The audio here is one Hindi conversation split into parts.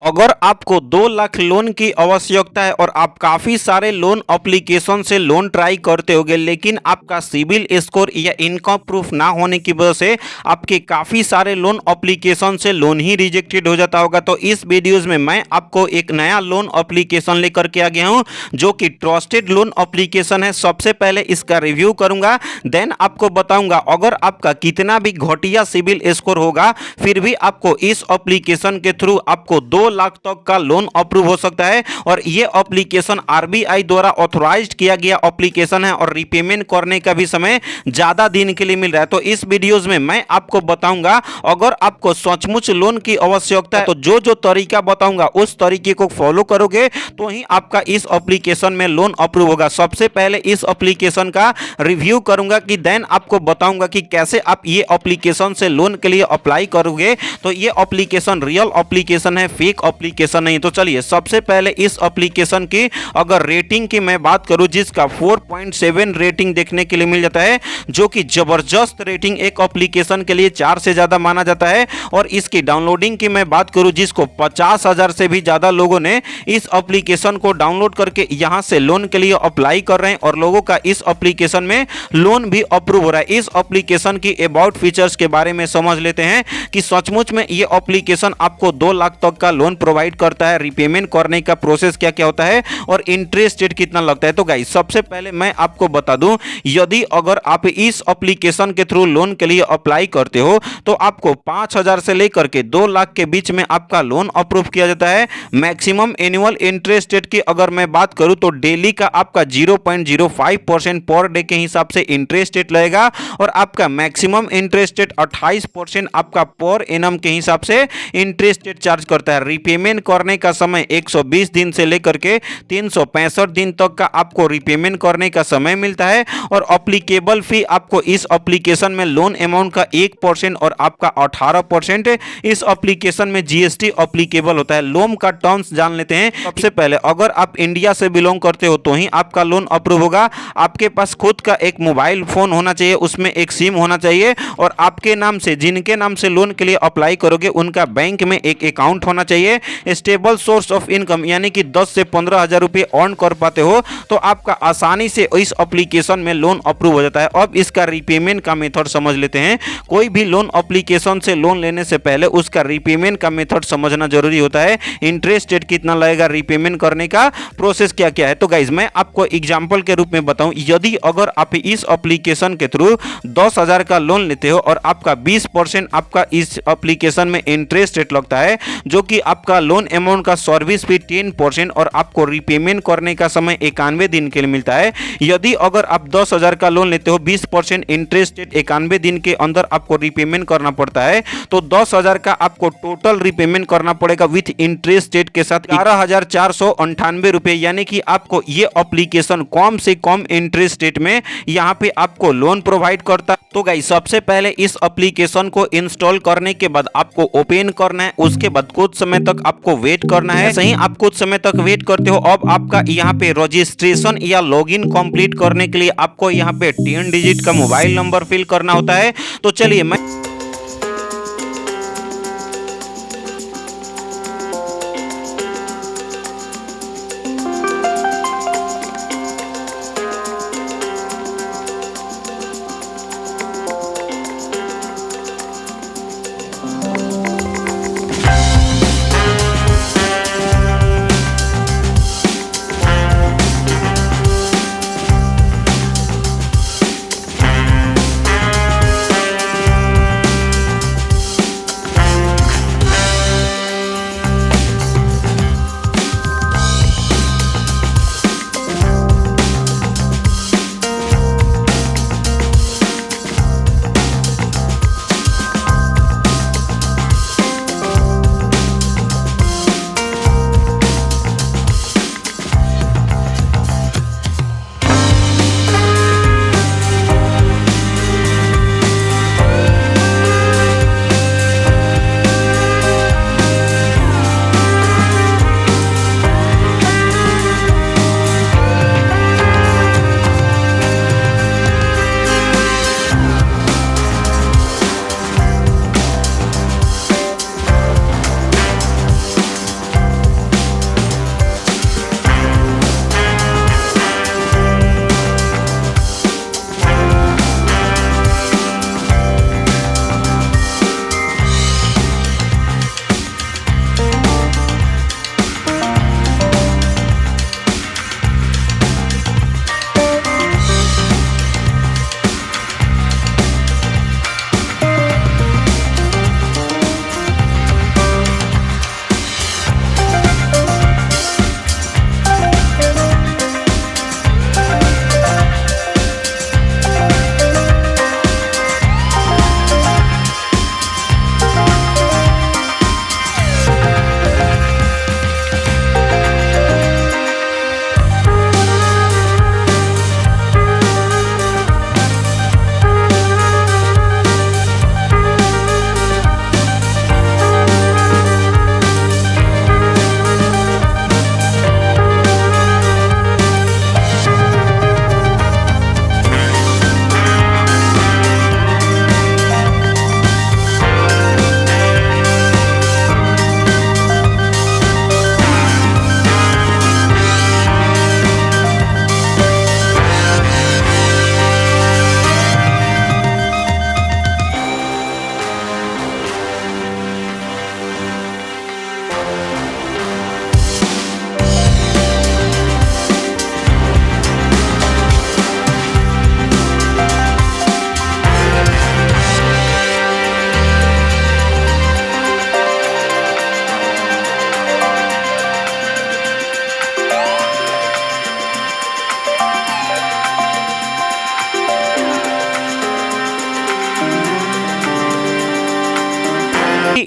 अगर आपको 2 लाख लोन की आवश्यकता है और आप काफ़ी सारे लोन एप्लीकेशन से लोन ट्राई करते होगे, लेकिन आपका सिबिल स्कोर या इनकम प्रूफ ना होने की वजह से आपके काफ़ी सारे लोन एप्लीकेशन से लोन ही रिजेक्टेड हो जाता होगा, तो इस वीडियोज़ में मैं आपको एक नया लोन एप्लीकेशन लेकर के आ गया हूं जो कि ट्रस्टेड लोन एप्लीकेशन है। सबसे पहले इसका रिव्यू करूंगा, देन आपको बताऊंगा अगर आपका कितना भी घटिया सिबिल स्कोर होगा फिर भी आपको इस एप्लीकेशन के थ्रू आपको 2 लाख तक का लोन अप्रूव हो सकता है। और ये एप्लीकेशन आरबीआई द्वारा ऑथराइज्ड किया गया एप्लीकेशन है और रीपेमेंट करने का भी समय ज्यादा दिन के लिए मिल रहा है। तो इस वीडियोस में मैं आपको बताऊंगा अगर आपको सचमुच लोन की आवश्यकता है तो जो जो तरीका बताऊंगा उस तरीके को फॉलो करोगे तो ही आपका इस एप्लीकेशन में लोन अप्रूव होगा। सबसे पहले इस एप्लीकेशन का रिव्यू करूंगा कि देन आपको बताऊंगा कि कैसे आप ये एप्लीकेशन से लोन के लिए अप्लाई करोगे। तो ये एप्लीकेशन रियल एप्लीकेशन है, फेक एप्लीकेशन नहीं। तो चलिए सबसे पहले इस एप्लीकेशन की अगर रेटिंग की मैं बात करूं जिसका 4.7 रेटिंग देखने के लिए मिल जाता है, जो कि जबरदस्त रेटिंग एक एप्लीकेशन के लिए 4 से ज्यादा माना जाता है। और इसकी डाउनलोडिंग की मैं बात करूं जिसको 50,000 से भी ज्यादा लोगों ने इस एप्लीकेशन को डाउनलोड करके यहां से लोन के लिए अप्लाई कर रहे हैं और लोगों का इस एप्लीकेशन में लोन भी अप्रूव हो रहा है। इस एप्लीकेशन की अबाउट फीचर्स के बारे में समझ लेते हैं कि सचमुच में ये एप्लीकेशन आपको 2 लाख तक का लोन प्रोवाइड करता है, रीपेमेंट करने का प्रोसेस क्या क्या होता है और इंटरेस्ट रेट कितना लगता है। तो गाइस सबसे पहले मैं आपको बता दूं, यदि अगर आप इस एप्लीकेशन के थ्रू लोन के लिए अप्लाई करते हो तो आपको 5,000 से लेकर के 2 लाख के बीच में आपका लोन अप्रूव किया जाता है। मैक्सिमम एनुअल इंटरेस्ट रेट की अगर मैं बात करूं तो डेली का आपका 0.05% पर डे के हिसाब से इंटरेस्ट रेट लगेगा और आपका मैक्सिमम इंटरेस्ट रेट 28% आपका पर एनम के हिसाब से इंटरेस्ट रेट चार्ज करता है। रीपेमेंट करने का समय 120 दिन से लेकर के 365 दिन तक का आपको रीपेमेंट करने का समय मिलता है। और एप्लीकेबल फी आपको इस एप्लीकेशन में लोन अमाउंट का 1% और आपका 18% इस एप्लीकेशन में जीएसटी एप्लीकेबल होता है। लोन का टर्म्स जान लेते हैं। सबसे पहले अगर आप इंडिया से बिलोंग करते हो तो ही आपका लोन अप्रूव होगा। आपके पास खुद का एक मोबाइल फोन होना चाहिए, उसमें एक सिम होना चाहिए और आपके नाम से जिनके नाम से लोन के लिए अप्लाई करोगे उनका बैंक में एक अकाउंट होना चाहिए। स्टेबल सोर्स ऑफ इनकम यानी कि 10 से 15,000 रुपए अर्न कर पाते हो तो आपका आसानी से इस एप्लीकेशन में लोन अप्रूव हो जाता है। अब इसका रीपेमेंट का मेथड समझ लेते हैं। कोई भी लोन एप्लीकेशन से लोन लेने से पहले उसका रीपेमेंट का मेथड समझना जरूरी होता है। इंटरेस्ट रेट कितना लगेगा, रीपेमेंट करने का प्रोसेस क्या क्या है। तो गाइज मैं आपको एग्जांपल के रूप में बताऊं, यदि अगर आप इस एप्लीकेशन के थ्रू 10,000 का लोन लेते हो और आपका 20% आपका इस एप्लीकेशन में इंटरेस्ट रेट लगता है, जो कि आपका लोन अमाउंट का सर्विस फी 10% और आपको रीपेमेंट करने का समय 91 दिन के लिए मिलता है। यदि अगर आप 10,000 का लोन लेते हो 20% इंटरेस्ट रेट 91 दिन के अंदर आपको रीपेमेंट करना पड़ता है, तो 10,000 का आपको टोटल रीपेमेंट करना पड़ेगा विथ इंटरेस्ट रेट के साथ 11,498 रुपए। यानी कि आपको ये एप्लीकेशन कम से कम इंटरेस्ट रेट में यहां पे आपको लोन प्रोवाइड करता है। तो गाइस सबसे पहले इस एप्लीकेशन को इंस्टॉल करने के बाद आपको ओपन करना है, उसके बाद कुछ समय तक आपको वेट करना है। सही आप कुछ समय तक वेट करते हो। अब आपका यहाँ पे रजिस्ट्रेशन या लॉगिन कंप्लीट करने के लिए आपको यहाँ पे 10 डिजिट का मोबाइल नंबर फिल करना होता है। तो चलिए मैं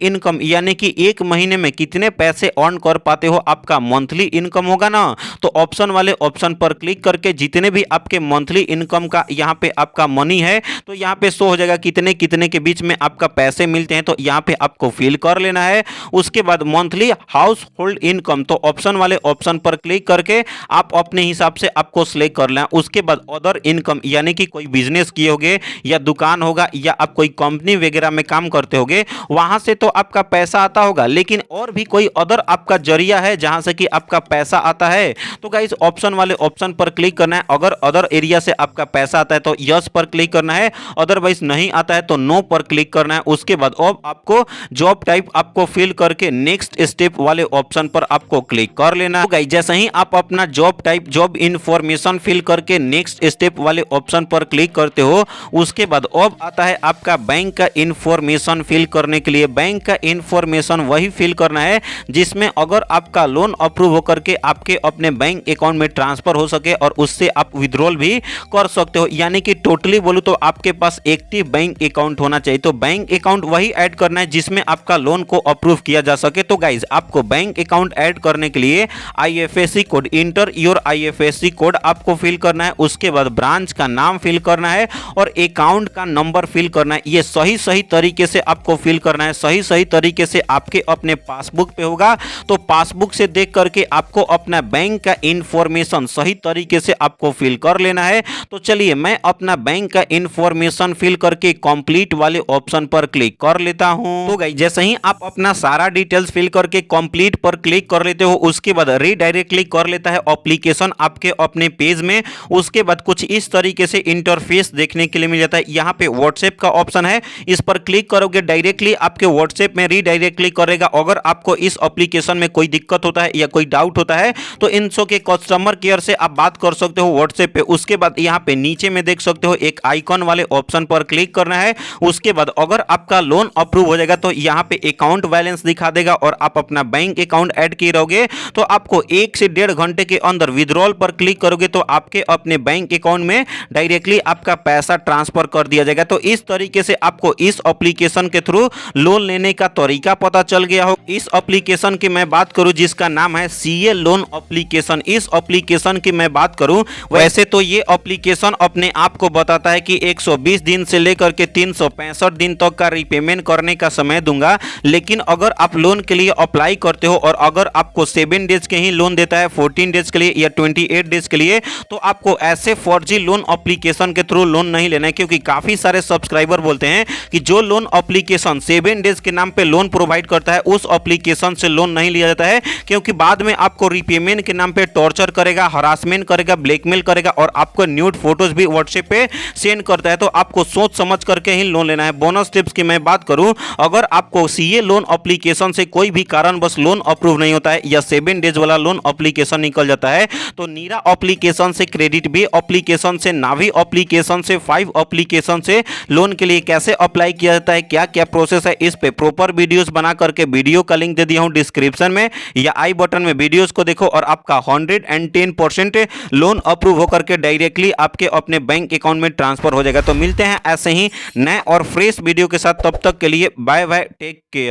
इनकम यानी कि एक महीने में कितने पैसे अर्न कर पाते हो, आपका मंथली इनकम होगा ना, तो ऑप्शन वाले ऑप्शन पर क्लिक करके जितने भी आपके मंथली इनकम का यहाँ पे आपका मनी है तो यहाँ पे शो हो जाएगा कितने कितने के बीच में आपका पैसे मिलते हैं, तो यहाँ पे आपको फिल कर लेना है। उसके बाद मंथली हाउस होल्ड इनकम, तो ऑप्शन वाले ऑप्शन पर क्लिक करके आप अपने हिसाब से आपको सिलेक्ट कर लेना। उसके बाद अदर इनकम यानी कि कोई बिजनेस किए होगे या दुकान होगा या आप कोई कंपनी वगैरह में काम करते होगे, वहां से तो आपका पैसा आता होगा, लेकिन और भी कोई अदर आपका जरिया है जहां से कि आपका पैसा आता है, तो गाइस ऑप्शन वाले ऑप्शन पर क्लिक करना है। अगर अदर एरिया से आपका पैसा आता है तो यस पर क्लिक करना है, अदरवाइज नहीं आता है तो नो पर क्लिक करना है। उसके बाद अब आपको जॉब टाइप आपको फिल करके नेक्स्ट स्टेप वाले ऑप्शन पर आपको क्लिक कर लेना है। तो गाइस जैसे ही आप अपना job type job information fill करके नेक्स्ट स्टेप वाले ऑप्शन पर क्लिक करते हो, उसके बाद अब आता है आपका बैंक का इंफॉर्मेशन फिल करने के लिए। बैंक का इंफॉर्मेशन वही फिल करना है जिसमें अगर आपका लोन अप्रूव होकर के आपके अपने बैंक अकाउंट में ट्रांसफर हो सके और उससे आप विड्रॉल भी कर सकते हो, यानी कि टोटली बोलूं तो आपके पास एक्टिव बैंक अकाउंट होना चाहिए। तो बैंक अकाउंट वही ऐड करना है जिसमें आपका लोन को अप्रूव किया जा सके। तो गाइज आपको बैंक अकाउंट ऐड करने के लिए IFSC code, inter your IFSC code आपको फिल करना है। उसके बाद ब्रांच का नाम फिल करना है और अकाउंट का नंबर फिल करना है। ये सही तरीके से आपको फिल करना है, सही तरीके से आपके अपने पासबुक पे होगा, तो पासबुक से देख करके आपको अपना बैंक का इंफॉर्मेशन सही तरीके से आपको फिल कर लेना है। तो चलिए मैं अपना बैंक का इंफॉर्मेशन फिल करके कंप्लीट वाले ऑप्शन पर क्लिक कर लेता हूं। तो गाइस जैसे ही आप अपना सारा डिटेल्स फिल करके कंप्लीट पर क्लिक कर लेते हो, उसके बाद रीडायरेक्टली कर लेता है एप्लीकेशन आपके अपने पेज में। उसके बाद कुछ इस तरीके से इंटरफेस देखने के लिए मिल जाता है। यहाँ पे व्हाट्सएप का ऑप्शन है, इस पर क्लिक करोगे डायरेक्टली आपके व्हाट्सएप में रीडायरेक्टली करेगा। अगर आपको इस एप्लीकेशन में कोई दिक्कत होता है या कोई डाउट होता है तो इनसो के कस्टमर केयर से आप बात कर सकते हो व्हाट्सएप पे। उसके बाद यहाँ पे नीचे में देख सकते हो एक आइकॉन वाले ऑप्शन पर क्लिक करना है। उसके बाद अगर आपका लोन अप्रूव हो जाएगा तो यहाँ पे अकाउंट बैलेंस दिखा देगा और आप अपना बैंक अकाउंट ऐड किए रहोगे तो आपको 1 से 1.5 घंटे के अंदर विड्रॉल पर क्लिक करोगे तो आपके अपने बैंक अकाउंट में डायरेक्टली आपका पैसा ट्रांसफर कर दिया जाएगा। तो इस तरीके से आपको इस एप्लीकेशन के थ्रू लोन लेने का तरीका पता चल गया हो। इस एप्लीकेशन की मैं बात करूं जिसका नाम है CA लोन एप्लीकेशन, इस एप्लीकेशन की मैं बात करूं, वैसे तो ये एप्लीकेशन अपने आप को बताता है कि 120 दिन से लेकर के 365 दिन तक का रीपेमेंट करने का समय दूंगा, लेकिन अगर आप लोन के लिए अप्लाई करते हो और अगर आपको 7 डेज के ही लोन देता है, 14 डेज के लिए या 28 डेज के लिए, तो आपको ऐसे फर्जी लोन एप्लीकेशन के थ्रू लोन नहीं लेना है। क्योंकि काफी सारे सब्सक्राइबर बोलते हैं कि जो लोन एप्लीकेशन 7 डेज के नाम पे लोन प्रोवाइड करता है उस एप्लीकेशन से लोन नहीं लिया जाता है, क्योंकि बाद में आपको रीपेमेंट के नाम पे टॉर्चर करेगा, हरासमेंट करेगा, ब्लैकमेल करेगा और आपको न्यूड फोटोज भी व्हाट्सएप पे सेंड करता है। तो आपको सोच समझ करके ही लोन लेना है। बोनस टिप्स की मैं बात करूं, अगर आपको CA लोन एप्लीकेशन से कोई भी कारण बस लोन अप्रूव नहीं होता है या 7 डेज वाला लोन एप्लीकेशन निकल जाता है, तो नीरा एप्लीकेशन से, क्रेडिट बी एप्लीकेशन से, नावी एप्लीकेशन से, 5 एप्लीकेशन से लोन के लिए कैसे अप्लाई किया जाता है, क्या क्या प्रोसेस है, इस पे प्रॉपर वीडियोस बना करके वीडियो का लिंक दे दिया हूं डिस्क्रिप्शन में या आई बटन में, वीडियोस को देखो और आपका 110% लोन अप्रूव होकर के डायरेक्टली आपके अपने बैंक अकाउंट में ट्रांसफर हो जाएगा। तो मिलते हैं ऐसे ही नए और फ्रेश वीडियो के साथ, तब तक के लिए बाय बाय, टेक केयर।